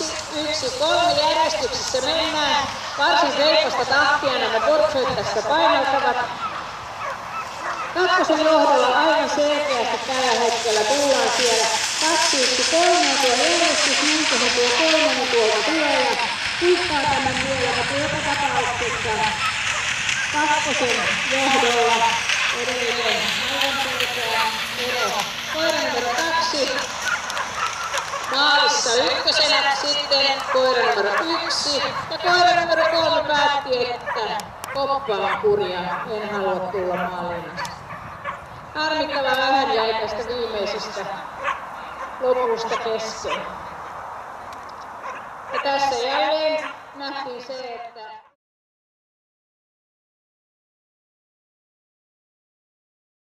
1-3 järjestyksessä mennään. Varsin reipasta tahtia nämä portsuit tässä painaltavat. Kakkosen johdolla aivan selkeästi tällä hetkellä tullaan siellä. 2-1-3 tuo järjestys, Minkonen tuo kolmonen tuolta tulee ja kuittaa tämän vielä, mutta joka tapauksessa kakkosen johdolla edelleen aivan selkeä ero. Koira numero 2 maalissa ykkösenä, sitten koira numero 1 ja koira numero 3 päätti, että koppaan kurja, en halua tulla maaliin. Harmittavaa vähän jäi tästä viimeisestä lopusta kesken. Ja tässä jälleen nähtiin se, että